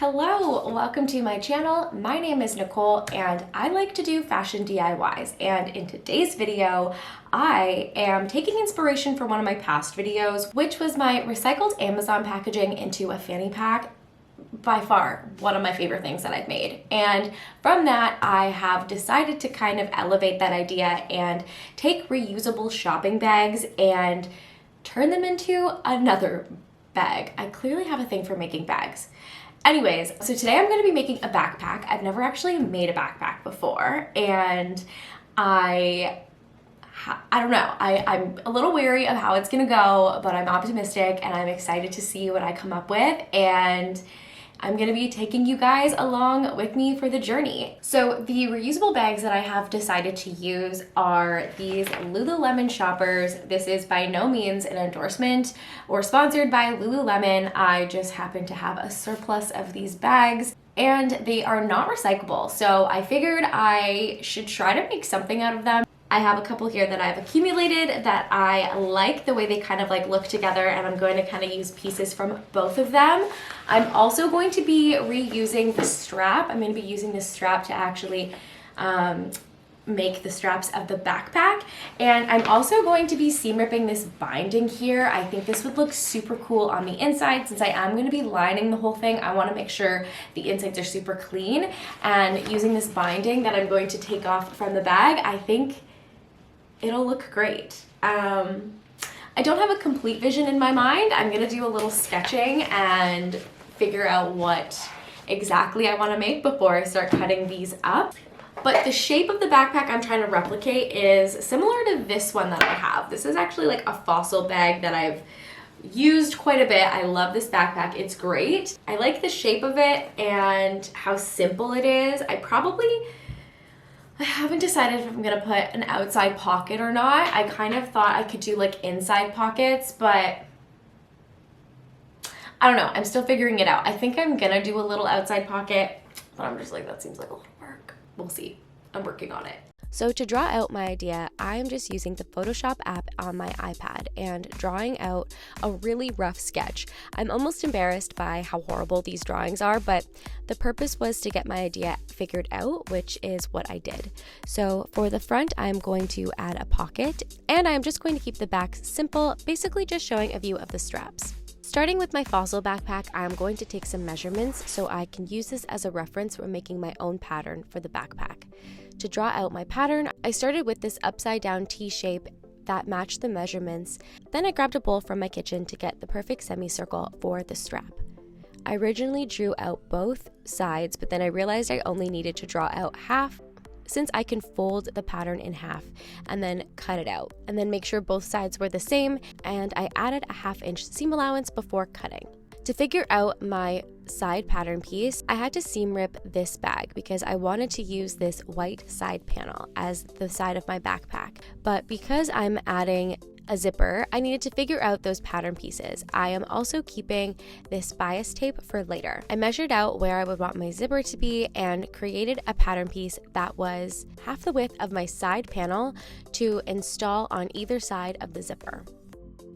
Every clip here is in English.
Hello, welcome to my channel. My name is Nicole and I like to do fashion DIYs, and in today's video I am taking inspiration from one of my past videos, which was my recycled Amazon packaging into a fanny pack. By far one of my favorite things that I've made, and from that I have decided to kind of elevate that idea and take reusable shopping bags and turn them into another bag. I clearly have a thing for making bags. Anyways, so today I'm going to be making a backpack. I've never actually made a backpack before, and I don't know. I'm a little wary of how it's going to go, but I'm optimistic and I'm excited to see what I come up with, and I'm going to be taking you guys along with me for the journey. So the reusable bags that I have decided to use are these Lululemon shoppers. This is by no means an endorsement or sponsored by Lululemon. I just happen to have a surplus of these bags and they are not recyclable. So I figured I should try to make something out of them. I have a couple here that I've accumulated that I like the way they kind of like look together, and I'm going to kind of use pieces from both of them. I'm also going to be reusing the strap. I'm going to be using this strap to actually make the straps of the backpack, and I'm also going to be seam ripping this binding here. I think this would look super cool on the inside. Since I am going to be lining the whole thing, I want to make sure the insides are super clean, and using this binding that I'm going to take off from the bag, I think it'll look great. I don't have a complete vision in my mind. I'm gonna do a little sketching and figure out what exactly I wanna make before I start cutting these up. But the shape of the backpack I'm trying to replicate is similar to this one that I have. This is actually like a fossil bag that I've used quite a bit. I love this backpack, it's great. I like the shape of it and how simple it is. I haven't decided if I'm gonna put an outside pocket or not. I kind of thought I could do like inside pockets, but I don't know. I'm still figuring it out. I think I'm gonna do a little outside pocket, but I'm just like, that seems like a lot of work. We'll see. I'm working on it. So to draw out my idea, I'm just using the Photoshop app on my iPad and drawing out a really rough sketch. I'm almost embarrassed by how horrible these drawings are, but the purpose was to get my idea figured out, which is what I did. So for the front, I'm going to add a pocket, and I'm just going to keep the back simple, basically just showing a view of the straps. Starting with my fossil backpack, I'm going to take some measurements so I can use this as a reference when making my own pattern for the backpack. To draw out my pattern, I started with this upside down T shape that matched the measurements. Then I grabbed a bowl from my kitchen to get the perfect semicircle for the strap. I originally drew out both sides, but then I realized I only needed to draw out half, since I can fold the pattern in half and then cut it out, and then make sure both sides were the same, and I added a 1/2 inch seam allowance before cutting. To figure out my side pattern piece, I had to seam rip this bag because I wanted to use this white side panel as the side of my backpack. But because I'm adding a zipper, I needed to figure out those pattern pieces. I am also keeping this bias tape for later. I measured out where I would want my zipper to be and created a pattern piece that was half the width of my side panel to install on either side of the zipper.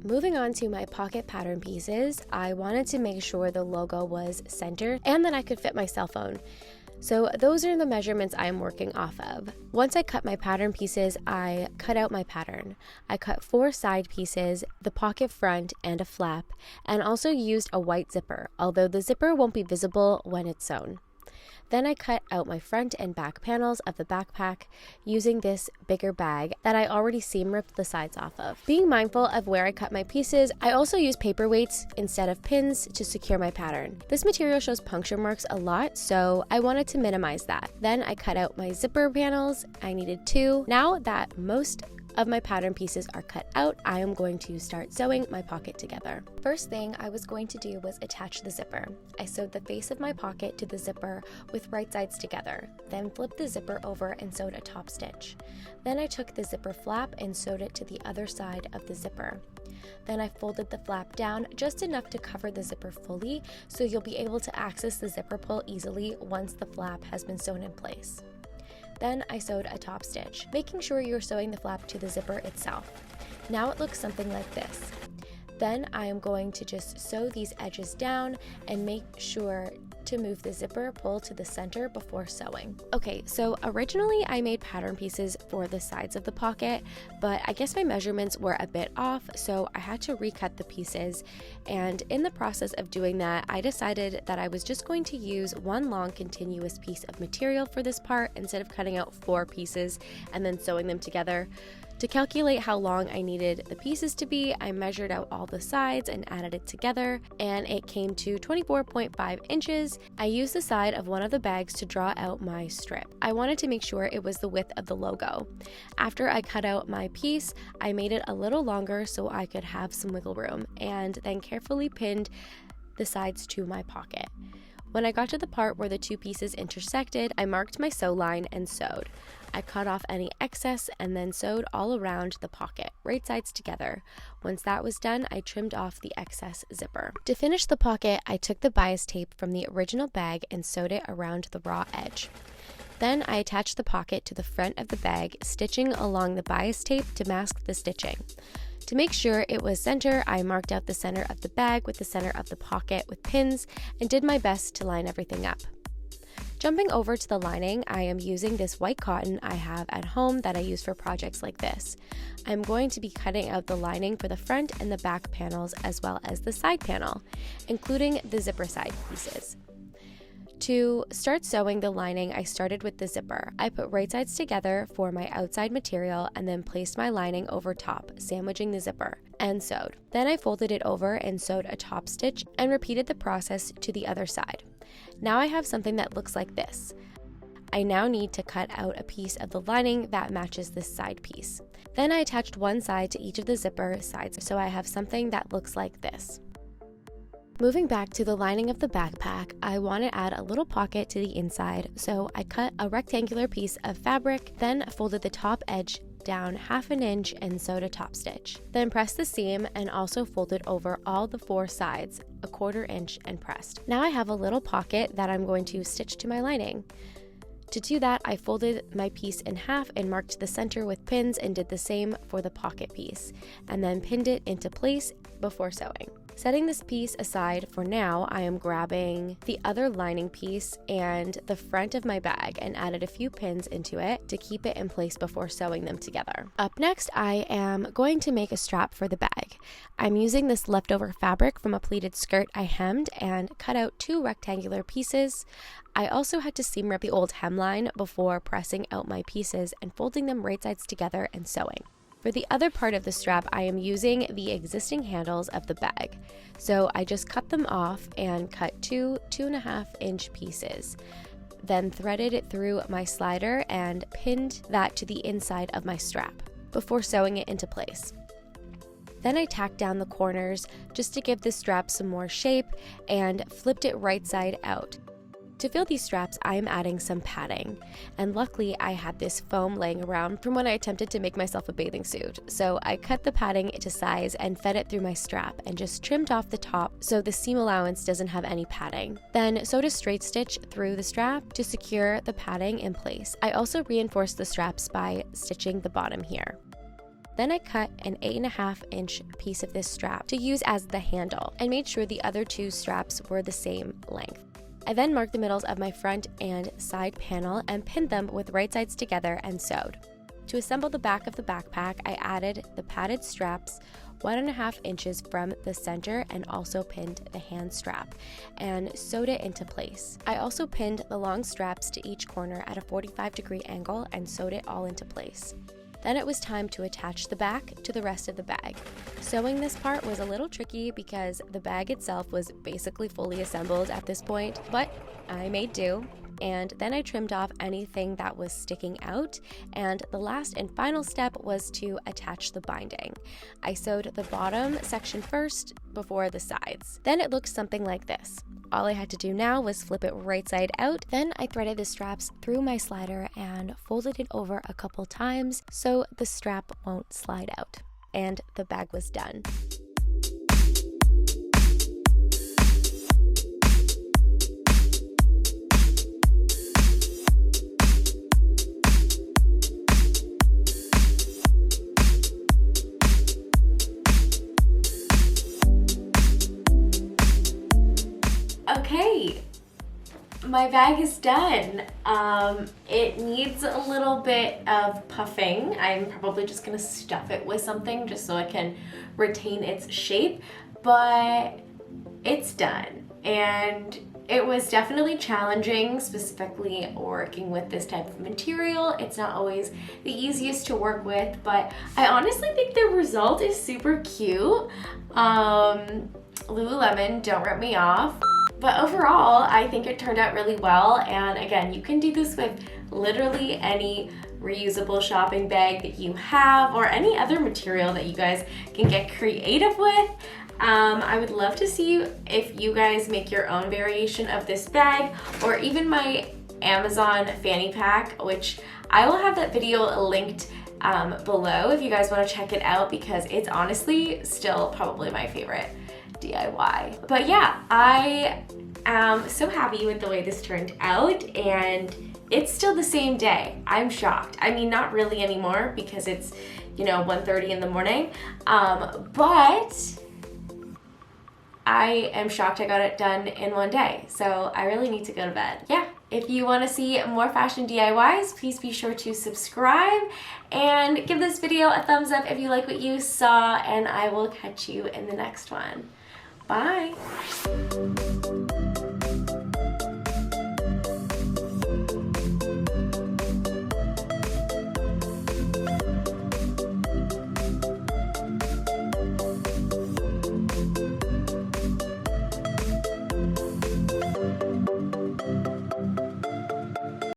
Moving on to my pocket pattern pieces, I wanted to make sure the logo was centered and that I could fit my cell phone. So those are the measurements I am working off of. Once I cut my pattern pieces, I cut out my pattern. I cut 4 side pieces, the pocket front, and a flap, and also used a white zipper, although the zipper won't be visible when it's sewn. Then I cut out my front and back panels of the backpack using this bigger bag that I already seam ripped the sides off of. Being mindful of where I cut my pieces, I also used paper weights instead of pins to secure my pattern. This material shows puncture marks a lot, so I wanted to minimize that. Then I cut out my zipper panels. I needed 2. Now that most of my pattern pieces are cut out, I am going to start sewing my pocket together. First thing I was going to do was attach the zipper. I sewed the face of my pocket to the zipper with right sides together, then flipped the zipper over and sewed a top stitch. Then I took the zipper flap and sewed it to the other side of the zipper. Then I folded the flap down just enough to cover the zipper fully, so you'll be able to access the zipper pull easily once the flap has been sewn in place. Then I sewed a top stitch, making sure you're sewing the flap to the zipper itself. Now it looks something like this. Then I am going to just sew these edges down and make sure to move the zipper pull to the center before sewing. Okay, so originally I made pattern pieces for the sides of the pocket, but I guess my measurements were a bit off, so I had to recut the pieces. And in the process of doing that, I decided that I was just going to use one long continuous piece of material for this part instead of cutting out 4 pieces and then sewing them together. To calculate how long I needed the pieces to be, I measured out all the sides and added it together, and it came to 24.5 inches. I used the side of one of the bags to draw out my strip. I wanted to make sure it was the width of the logo. After I cut out my piece, I made it a little longer so I could have some wiggle room, and then carefully pinned the sides to my pocket. When I got to the part where the 2 pieces intersected, I marked my sew line and sewed. I cut off any excess and then sewed all around the pocket, right sides together. Once that was done, I trimmed off the excess zipper. To finish the pocket, I took the bias tape from the original bag and sewed it around the raw edge. Then I attached the pocket to the front of the bag, stitching along the bias tape to mask the stitching. To make sure it was center, I marked out the center of the bag with the center of the pocket with pins and did my best to line everything up. Jumping over to the lining, I am using this white cotton I have at home that I use for projects like this. I'm going to be cutting out the lining for the front and the back panels as well as the side panel, including the zipper side pieces. To start sewing the lining, I started with the zipper. I put right sides together for my outside material and then placed my lining over top, sandwiching the zipper, and sewed. Then I folded it over and sewed a top stitch and repeated the process to the other side. Now I have something that looks like this. I now need to cut out a piece of the lining that matches this side piece. Then I attached one side to each of the zipper sides, so I have something that looks like this. Moving back to the lining of the backpack, I want to add a little pocket to the inside, so I cut a rectangular piece of fabric, then folded the top edge down 1/2 inch and sewed a top stitch. Then pressed the seam and also folded over all the 4 sides 1/4 inch and pressed. Now I have a little pocket that I'm going to stitch to my lining. To do that, I folded my piece in half and marked the center with pins and did the same for the pocket piece, and then pinned it into place before sewing. Setting this piece aside for now, I am grabbing the other lining piece and the front of my bag and added a few pins into it to keep it in place before sewing them together. Up next, I am going to make a strap for the bag. I'm using this leftover fabric from a pleated skirt I hemmed and cut out 2 rectangular pieces. I also had to seam rip the old hemline before pressing out my pieces and folding them right sides together and sewing. For the other part of the strap, I am using the existing handles of the bag. So I just cut them off and cut 2 2.5 inch pieces. Then threaded it through my slider and pinned that to the inside of my strap before sewing it into place. Then I tacked down the corners just to give the strap some more shape and flipped it right side out. To fill these straps, I am adding some padding, and luckily I had this foam laying around from when I attempted to make myself a bathing suit. So I cut the padding to size and fed it through my strap and just trimmed off the top so the seam allowance doesn't have any padding. Then sewed a straight stitch through the strap to secure the padding in place. I also reinforced the straps by stitching the bottom here. Then I cut an 8.5 inch piece of this strap to use as the handle and made sure the other 2 straps were the same length. I then marked the middles of my front and side panel and pinned them with right sides together and sewed. To assemble the back of the backpack, I added the padded straps 1.5 inches from the center and also pinned the hand strap and sewed it into place. I also pinned the long straps to each corner at a 45-degree angle and sewed it all into place. Then it was time to attach the back to the rest of the bag. Sewing this part was a little tricky because the bag itself was basically fully assembled at this point, but I made do. And then I trimmed off anything that was sticking out, and the last and final step was to attach the binding. I sewed the bottom section first before the sides. Then it looked something like this. All I had to do now was flip it right side out. Then I threaded the straps through my slider and folded it over a couple times so the strap won't slide out. And the bag was done. Okay, my bag is done. It needs a little bit of puffing. I'm probably just gonna stuff it with something just so I can retain its shape, but it's done. And it was definitely challenging, specifically working with this type of material. It's not always the easiest to work with, but I honestly think the result is super cute. Lululemon, don't rip me off. But overall, I think it turned out really well. And again, you can do this with literally any reusable shopping bag that you have or any other material that you guys can get creative with. I would love to see if you guys make your own variation of this bag, or even my Amazon fanny pack, which I will have that video linked below if you guys want to check it out, because it's honestly still probably my favorite DIY. But yeah, I am so happy with the way this turned out, and it's still the same day. I'm shocked. I mean, not really anymore because it's, you know, 1:30 in the morning, but I am shocked I got it done in one day. So I really need to go to bed. Yeah, if you want to see more fashion DIYs, please be sure to subscribe and give this video a thumbs up if you like what you saw, and I will catch you in the next one. Bye.